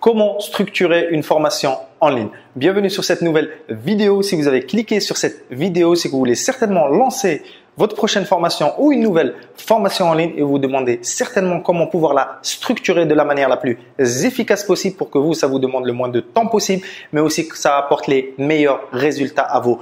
Comment structurer une formation en ligne? Bienvenue sur cette nouvelle vidéo. Si vous avez cliqué sur cette vidéo, c'est que vous voulez certainement lancer votre prochaine formation ou une nouvelle formation en ligne et vous vous demandez certainement comment pouvoir la structurer de la manière la plus efficace possible pour que ça vous demande le moins de temps possible, mais aussi que ça apporte les meilleurs résultats à vos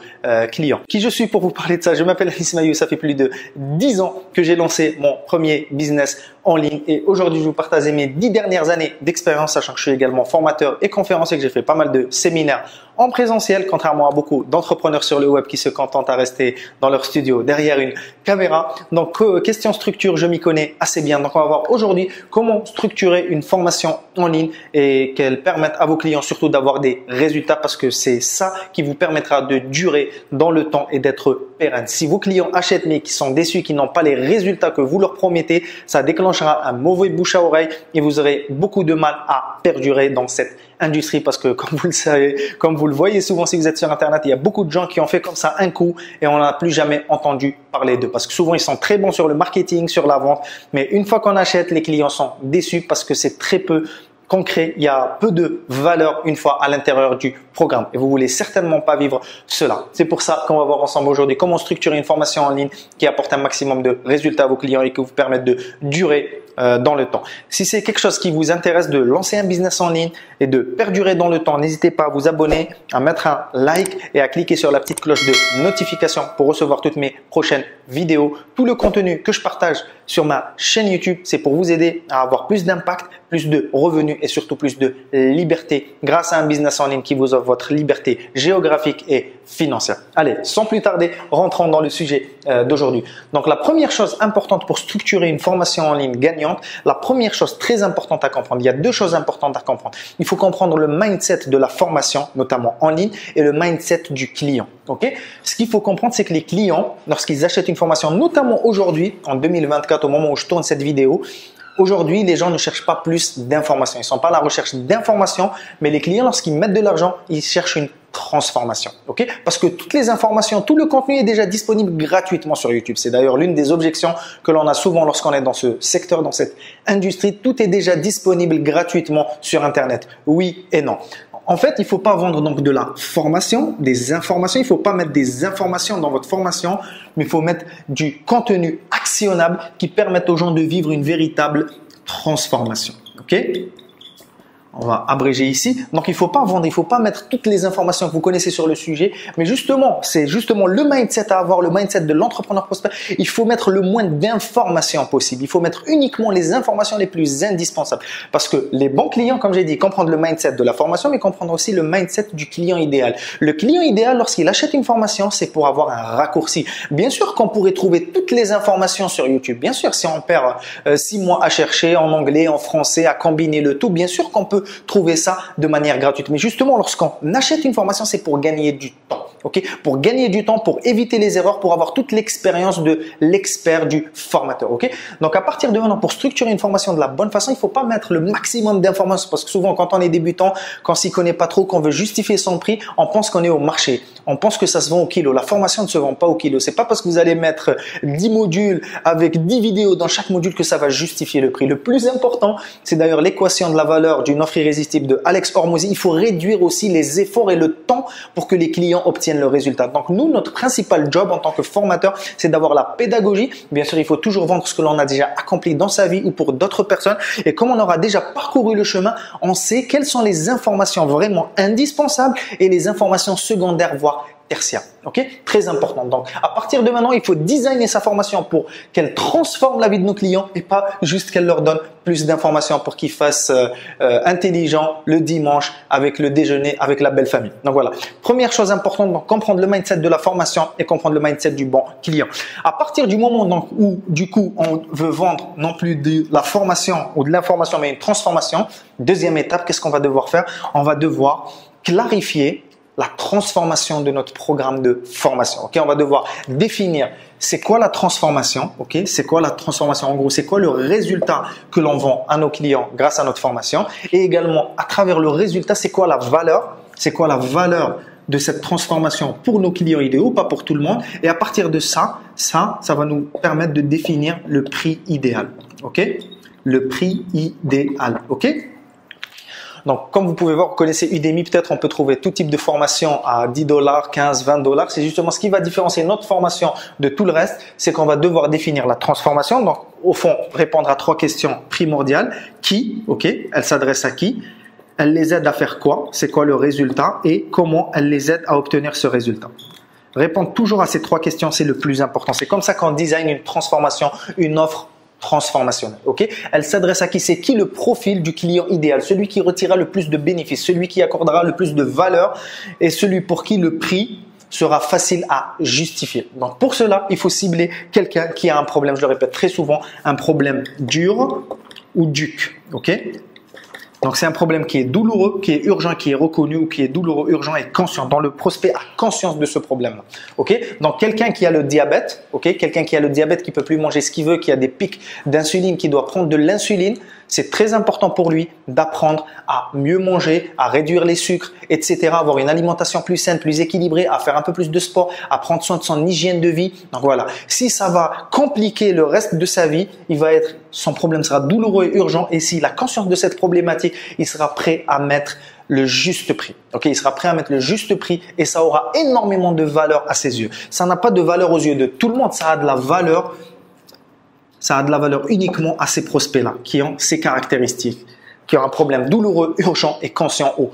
clients. Qui je suis pour vous parler de ça? Je m'appelle Anis Maillot, ça fait plus de 10 ans que j'ai lancé mon premier business en ligne et aujourd'hui je vais vous partager mes 10 dernières années d'expérience, sachant que je suis également formateur et conférencier, que j'ai fait pas mal de séminaires en présentiel, contrairement à beaucoup d'entrepreneurs sur le web qui se contentent à rester dans leur studio derrière une caméra. Donc, question structure, je m'y connais assez bien. Donc, on va voir aujourd'hui comment structurer une formation en ligne et qu'elle permette à vos clients surtout d'avoir des résultats parce que c'est ça qui vous permettra de durer dans le temps et d'être pérenne. Si vos clients achètent mais qui sont déçus, qui n'ont pas les résultats que vous leur promettez, ça déclenchera un mauvais bouche à oreille et vous aurez beaucoup de mal à perdurer dans cette industrie parce que comme vous le savez, comme vous le voyez souvent si vous êtes sur internet, il y a beaucoup de gens qui ont fait comme ça un coup et on n'a plus jamais entendu parler d'eux parce que souvent ils sont très bons sur le marketing, sur la vente, mais une fois qu'on achète, les clients sont déçus parce que c'est très peu concret, il y a peu de valeur une fois à l'intérieur du programme et vous voulez certainement pas vivre cela. C'est pour ça qu'on va voir ensemble aujourd'hui comment structurer une formation en ligne qui apporte un maximum de résultats à vos clients et qui vous permette de durer dans le temps. Si c'est quelque chose qui vous intéresse de lancer un business en ligne et de perdurer dans le temps, n'hésitez pas à vous abonner, à mettre un like et à cliquer sur la petite cloche de notification pour recevoir toutes mes prochaines vidéos. Tout le contenu que je partage sur ma chaîne YouTube, c'est pour vous aider à avoir plus d'impact, plus de revenus et surtout plus de liberté grâce à un business en ligne qui vous offre votre liberté géographique et financière. Allez, sans plus tarder, rentrons dans le sujet d'aujourd'hui. Donc, la première chose importante pour structurer une formation en ligne gagnante, la première chose très importante à comprendre, il y a deux choses importantes à comprendre. Il faut comprendre le mindset de la formation, notamment en ligne, et le mindset du client. Okay? Ce qu'il faut comprendre, c'est que les clients, lorsqu'ils achètent une formation, notamment aujourd'hui, en 2024, au moment où je tourne cette vidéo, aujourd'hui, les gens ne cherchent pas plus d'informations. Ils ne sont pas à la recherche d'informations, mais les clients, lorsqu'ils mettent de l'argent, ils cherchent une transformation. Okay? Parce que toutes les informations, tout le contenu est déjà disponible gratuitement sur YouTube. C'est d'ailleurs l'une des objections que l'on a souvent lorsqu'on est dans ce secteur, dans cette industrie. Tout est déjà disponible gratuitement sur Internet. Oui et non. En fait, il ne faut pas vendre donc de la formation, des informations. Il ne faut pas mettre des informations dans votre formation, mais il faut mettre du contenu actionnable qui permette aux gens de vivre une véritable transformation. Ok? On va abréger ici. Donc, il ne faut pas vendre, il ne faut pas mettre toutes les informations que vous connaissez sur le sujet. Mais justement, c'est justement le mindset à avoir, le mindset de l'entrepreneur prospère. Il faut mettre le moins d'informations possible. Il faut mettre uniquement les informations les plus indispensables. Parce que les bons clients, comme j'ai dit, comprennent le mindset de la formation, mais comprennent aussi le mindset du client idéal. Le client idéal, lorsqu'il achète une formation, c'est pour avoir un raccourci. Bien sûr qu'on pourrait trouver toutes les informations sur YouTube. Bien sûr, si on perd 6 mois à chercher en anglais, en français, à combiner le tout, bien sûr qu'on peut trouver ça de manière gratuite. Mais justement, lorsqu'on achète une formation, c'est pour gagner du temps. Okay? Pour gagner du temps, pour éviter les erreurs, pour avoir toute l'expérience de l'expert, du formateur. Okay? Donc, à partir de maintenant, pour structurer une formation de la bonne façon, il ne faut pas mettre le maximum d'informations parce que souvent, quand on est débutant, quand on s'y connaît pas trop, qu'on veut justifier son prix, on pense qu'on est au marché. On pense que ça se vend au kilo. La formation ne se vend pas au kilo. C'est pas parce que vous allez mettre 10 modules avec 10 vidéos dans chaque module que ça va justifier le prix. Le plus important, c'est d'ailleurs l'équation de la valeur d'une offre irrésistible de Alex Hormozy. Il faut réduire aussi les efforts et le temps pour que les clients obtiennent le résultat. Donc nous, notre principal job en tant que formateur, c'est d'avoir la pédagogie. Bien sûr, il faut toujours vendre ce que l'on a déjà accompli dans sa vie ou pour d'autres personnes. Et comme on aura déjà parcouru le chemin, on sait quelles sont les informations vraiment indispensables et les informations secondaires, voire tertiaire. Ok? Très important. Donc, à partir de maintenant, il faut designer sa formation pour qu'elle transforme la vie de nos clients et pas juste qu'elle leur donne plus d'informations pour qu'ils fassent intelligent le dimanche avec le déjeuner, avec la belle famille. Donc voilà. Première chose importante, donc comprendre le mindset de la formation et comprendre le mindset du bon client. À partir du moment donc, où, du coup, on veut vendre non plus de la formation ou de l'information, mais une transformation, deuxième étape, qu'est-ce qu'on va devoir faire? On va devoir clarifier la transformation de notre programme de formation. Ok, on va devoir définir c'est quoi la transformation. Ok, c'est quoi la transformation. En gros, c'est quoi le résultat que l'on vend à nos clients grâce à notre formation. Et également, à travers le résultat, c'est quoi la valeur. C'est quoi la valeur de cette transformation pour nos clients idéaux, pas pour tout le monde. Et à partir de ça va nous permettre de définir le prix idéal. Ok, le prix idéal. Ok. Donc, comme vous pouvez voir, vous connaissez Udemy, peut-être on peut trouver tout type de formation à 10 $, 15, 20 $. C'est justement ce qui va différencier notre formation de tout le reste, c'est qu'on va devoir définir la transformation. Donc, au fond, répondre à 3 questions primordiales. Qui, ok, elle s'adresse à qui? Elle les aide à faire quoi? C'est quoi le résultat? Et comment elle les aide à obtenir ce résultat? Répondre toujours à ces 3 questions, c'est le plus important. C'est comme ça qu'on design une transformation, une offre transformationnelle. Ok? Elle s'adresse à qui? C'est qui le profil du client idéal? Celui qui retirera le plus de bénéfices, celui qui accordera le plus de valeur et celui pour qui le prix sera facile à justifier. Donc pour cela, il faut cibler quelqu'un qui a un problème, je le répète très souvent, un problème dur ou duc. Ok? Donc, c'est un problème qui est douloureux, qui est urgent, qui est reconnu ou qui est douloureux, urgent et conscient. Dans le prospect a conscience de ce problème-là. Ok? Donc, quelqu'un qui a le diabète, ok? Quelqu'un qui a le diabète, qui peut plus manger ce qu'il veut, qui a des pics d'insuline, qui doit prendre de l'insuline, c'est très important pour lui d'apprendre à mieux manger, à réduire les sucres, etc. Avoir une alimentation plus saine, plus équilibrée, à faire un peu plus de sport, à prendre soin de son hygiène de vie. Donc voilà, si ça va compliquer le reste de sa vie, son problème sera douloureux et urgent. Et s'il a conscience de cette problématique, il sera prêt à mettre le juste prix. Ok, il sera prêt à mettre le juste prix et ça aura énormément de valeur à ses yeux. Ça n'a pas de valeur aux yeux de tout le monde, ça a de la valeur. Ça a de la valeur uniquement à ces prospects-là qui ont ces caractéristiques, qui ont un problème douloureux, urgent et conscient ou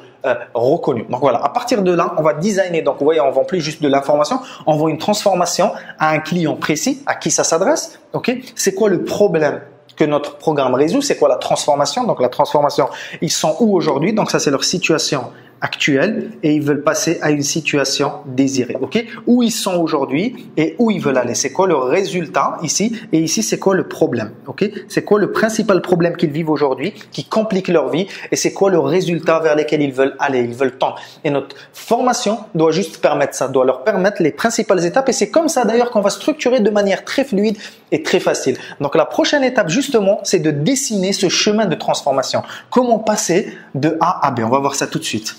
reconnu. Donc voilà, à partir de là, on va designer. Donc vous voyez, on vend plus juste de l'information, on vend une transformation à un client précis, à qui ça s'adresse. Ok, c'est quoi le problème que notre programme résout? C'est quoi la transformation? Donc la transformation, ils sont où aujourd'hui? Donc ça, c'est leur situation actuelle et ils veulent passer à une situation désirée. Ok? Où ils sont aujourd'hui et où ils veulent aller. C'est quoi le résultat ici? Et ici, c'est quoi le problème? Ok? C'est quoi le principal problème qu'ils vivent aujourd'hui qui complique leur vie? Et c'est quoi le résultat vers lequel ils veulent aller? Ils veulent tendre. Et notre formation doit juste permettre ça, doit leur permettre les principales étapes. Et c'est comme ça d'ailleurs qu'on va structurer de manière très fluide et très facile. Donc la prochaine étape justement, c'est de dessiner ce chemin de transformation. Comment passer de A à B? On va voir ça tout de suite.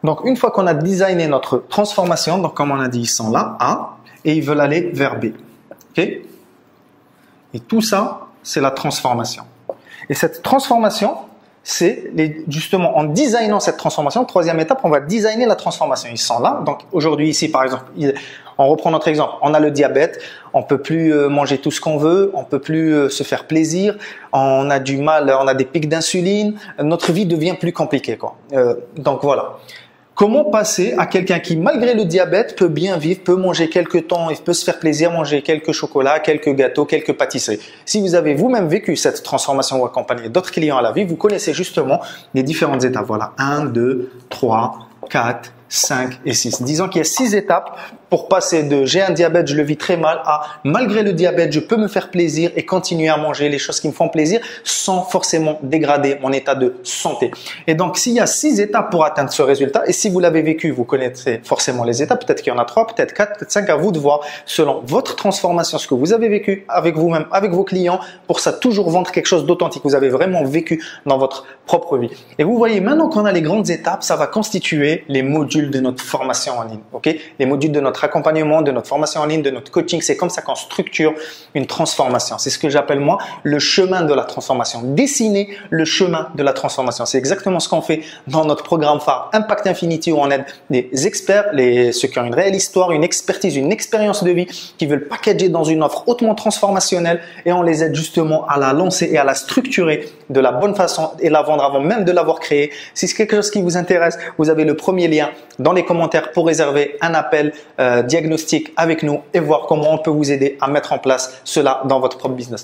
Donc, une fois qu'on a designé notre transformation, donc comme on a dit, ils sont là, A, et ils veulent aller vers B. Ok? Et tout ça, c'est la transformation. Et cette transformation, c'est justement en designant cette transformation, troisième étape, on va designer la transformation. Ils sont là. Donc, aujourd'hui, ici, par exemple, on reprend notre exemple. On a le diabète, on peut plus manger tout ce qu'on veut, on peut plus se faire plaisir, on a du mal, on a des pics d'insuline, notre vie devient plus compliquée, quoi. Donc, voilà. Comment passer à quelqu'un qui, malgré le diabète, peut bien vivre, peut manger quelques temps, et peut se faire plaisir, manger quelques chocolats, quelques gâteaux, quelques pâtisseries. Si vous avez vous-même vécu cette transformation ou accompagné d'autres clients à la vie, vous connaissez justement les différentes étapes. Voilà, 1, 2, 3, 4, 5 et 6. Disons qu'il y a 6 étapes pour passer de j'ai un diabète, je le vis très mal à malgré le diabète, je peux me faire plaisir et continuer à manger les choses qui me font plaisir sans forcément dégrader mon état de santé. Et donc, s'il y a 6 étapes pour atteindre ce résultat, et si vous l'avez vécu, vous connaissez forcément les étapes, peut-être qu'il y en a 3, peut-être 4, peut-être 5, à vous de voir selon votre transformation, ce que vous avez vécu avec vous-même, avec vos clients, pour ça toujours vendre quelque chose d'authentique. Vous avez vraiment vécu dans votre propre vie. Et vous voyez, maintenant qu'on a les grandes étapes, ça va constituer les modules de notre formation en ligne. Ok? Les modules de notre accompagnement, de notre formation en ligne, de notre coaching. C'est comme ça qu'on structure une transformation. C'est ce que j'appelle moi le chemin de la transformation. Dessiner le chemin de la transformation. C'est exactement ce qu'on fait dans notre programme phare Impact Infinity où on aide des experts, ceux qui ont une réelle histoire, une expertise, une expérience de vie, qui veulent packager dans une offre hautement transformationnelle et on les aide justement à la lancer et à la structurer de la bonne façon et la vendre avant même de l'avoir créée. Si c'est quelque chose qui vous intéresse, vous avez le premier lien dans les commentaires pour réserver un appel diagnostic avec nous et voir comment on peut vous aider à mettre en place cela dans votre propre business.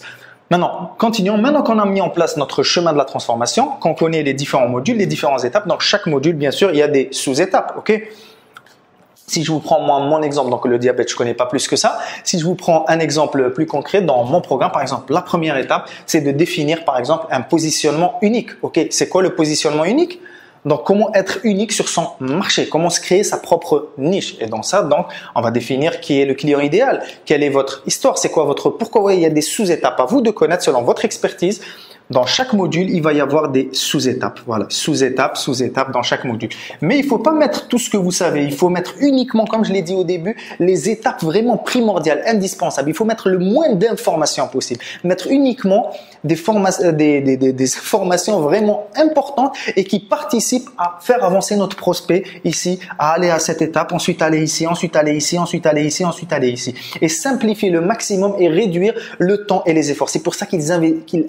Maintenant, continuons. Maintenant qu'on a mis en place notre chemin de la transformation, qu'on connaît les différents modules, les différentes étapes, dans chaque module, bien sûr, il y a des sous-étapes. Ok? Si je vous prends moi mon exemple, donc le diabète, je connais pas plus que ça. Si je vous prends un exemple plus concret dans mon programme, par exemple, la première étape, c'est de définir, par exemple, un positionnement unique. Ok? C'est quoi le positionnement unique? Donc, comment être unique sur son marché? Comment se créer sa propre niche? Et dans ça, donc, on va définir qui est le client idéal. Quelle est votre histoire? C'est quoi votre pourquoi? Il y a des sous-étapes à vous de connaître selon votre expertise dans chaque module, il va y avoir des sous-étapes. Voilà, sous-étapes dans chaque module. Mais il faut pas mettre tout ce que vous savez. Il faut mettre uniquement, comme je l'ai dit au début, les étapes vraiment primordiales, indispensables. Il faut mettre le moins d'informations possible. Mettre uniquement des informations vraiment importantes et qui participent à faire avancer notre prospect ici, à aller à cette étape, ensuite aller ici, ensuite aller ici, ensuite aller ici, ensuite aller ici. Et simplifier le maximum et réduire le temps et les efforts. C'est pour ça qu'il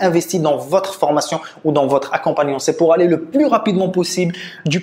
investit dans votre formation ou dans votre accompagnement. C'est pour aller le plus rapidement possible du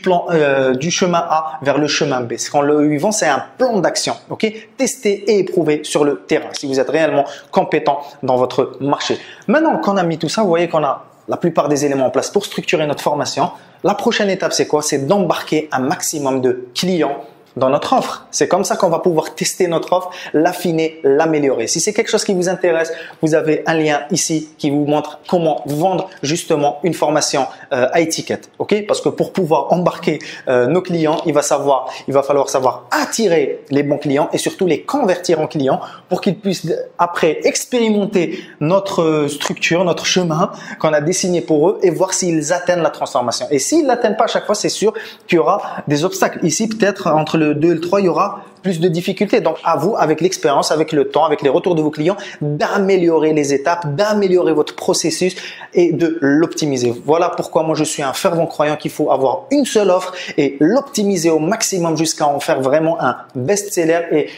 chemin A vers le chemin B. Ce qu'on lui vend, c'est un plan d'action. Ok, tester et éprouver sur le terrain si vous êtes réellement compétent dans votre marché. Maintenant qu'on a mis tout ça, vous voyez qu'on a la plupart des éléments en place pour structurer notre formation. La prochaine étape, c'est quoi? C'est d'embarquer un maximum de clients dans notre offre. C'est comme ça qu'on va pouvoir tester notre offre, l'affiner, l'améliorer. Si c'est quelque chose qui vous intéresse, vous avez un lien ici qui vous montre comment vendre justement une formation à étiquette. Ok? Parce que pour pouvoir embarquer nos clients, il va falloir savoir attirer les bons clients et surtout les convertir en clients pour qu'ils puissent après expérimenter notre structure, notre chemin qu'on a dessiné pour eux et voir s'ils atteignent la transformation. Et s'ils l'atteignent pas à chaque fois, c'est sûr qu'il y aura des obstacles. Ici, peut-être entre le 2 et le 3, il y aura plus de difficultés. Donc, à vous, avec l'expérience, avec le temps, avec les retours de vos clients, d'améliorer les étapes, d'améliorer votre processus et de l'optimiser. Voilà pourquoi moi, je suis un fervent croyant qu'il faut avoir une seule offre et l'optimiser au maximum jusqu'à en faire vraiment un best-seller et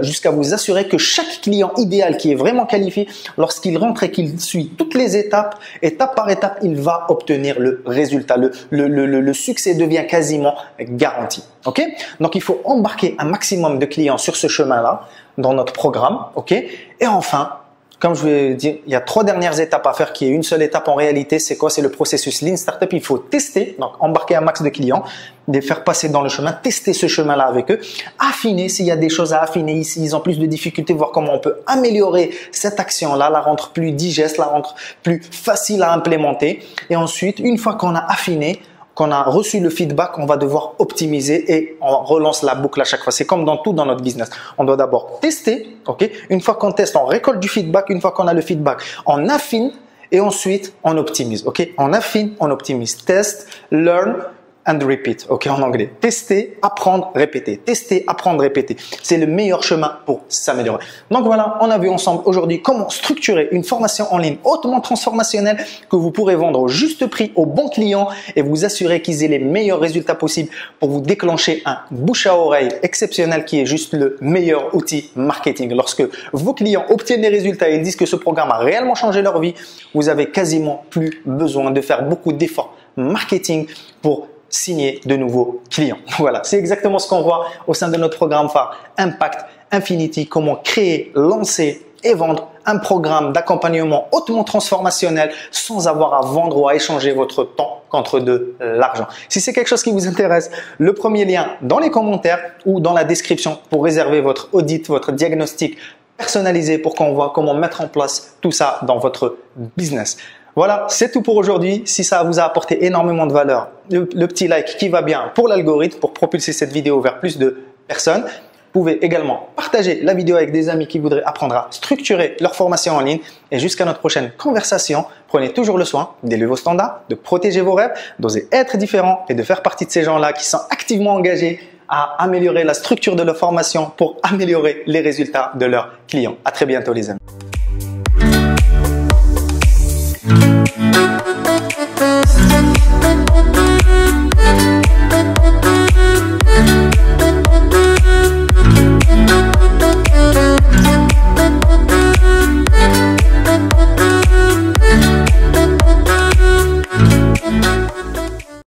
jusqu'à vous assurer que chaque client idéal qui est vraiment qualifié, lorsqu'il rentre et qu'il suit toutes les étapes, étape par étape, il va obtenir le résultat. Le succès devient quasiment garanti. Ok? Donc, il faut embarquer un maximum de clients sur ce chemin-là dans notre programme. Ok? Et enfin, comme je vais dire, il y a 3 dernières étapes à faire qui est une seule étape en réalité. C'est quoi? C'est le processus Lean Startup. Il faut tester, donc embarquer un max de clients, les faire passer dans le chemin, tester ce chemin-là avec eux, affiner s'il y a des choses à affiner ici, ils ont plus de difficultés, voir comment on peut améliorer cette action-là, la rendre plus digeste, la rendre plus facile à implémenter. Et ensuite, une fois qu'on a affiné, qu'on a reçu le feedback, on va devoir optimiser et on relance la boucle à chaque fois. C'est comme dans tout dans notre business. On doit d'abord tester, ok? Une fois qu'on teste, on récolte du feedback. Une fois qu'on a le feedback, on affine et ensuite on optimise, ok? On affine, on optimise. Test, learn and repeat, ok, en anglais. Tester, apprendre, répéter. Tester, apprendre, répéter. C'est le meilleur chemin pour s'améliorer. Donc voilà, on a vu ensemble aujourd'hui comment structurer une formation en ligne hautement transformationnelle que vous pourrez vendre au juste prix aux bons clients et vous assurer qu'ils aient les meilleurs résultats possibles pour vous déclencher un bouche à oreille exceptionnel qui est juste le meilleur outil marketing. Lorsque vos clients obtiennent des résultats et ils disent que ce programme a réellement changé leur vie, vous avez quasiment plus besoin de faire beaucoup d'efforts marketing pour signer de nouveaux clients. Voilà, c'est exactement ce qu'on voit au sein de notre programme phare Impact Infinity, comment créer, lancer et vendre un programme d'accompagnement hautement transformationnel sans avoir à vendre ou à échanger votre temps contre de l'argent. Si c'est quelque chose qui vous intéresse, le premier lien dans les commentaires ou dans la description pour réserver votre audit, votre diagnostic personnalisé pour qu'on voit comment mettre en place tout ça dans votre business. Voilà, c'est tout pour aujourd'hui. Si ça vous a apporté énormément de valeur, le petit like qui va bien pour l'algorithme, pour propulser cette vidéo vers plus de personnes. Vous pouvez également partager la vidéo avec des amis qui voudraient apprendre à structurer leur formation en ligne. Et jusqu'à notre prochaine conversation, prenez toujours le soin d'élever vos standards, de protéger vos rêves, d'oser être différent et de faire partie de ces gens-là qui sont activement engagés à améliorer la structure de leur formation pour améliorer les résultats de leurs clients. À très bientôt les amis.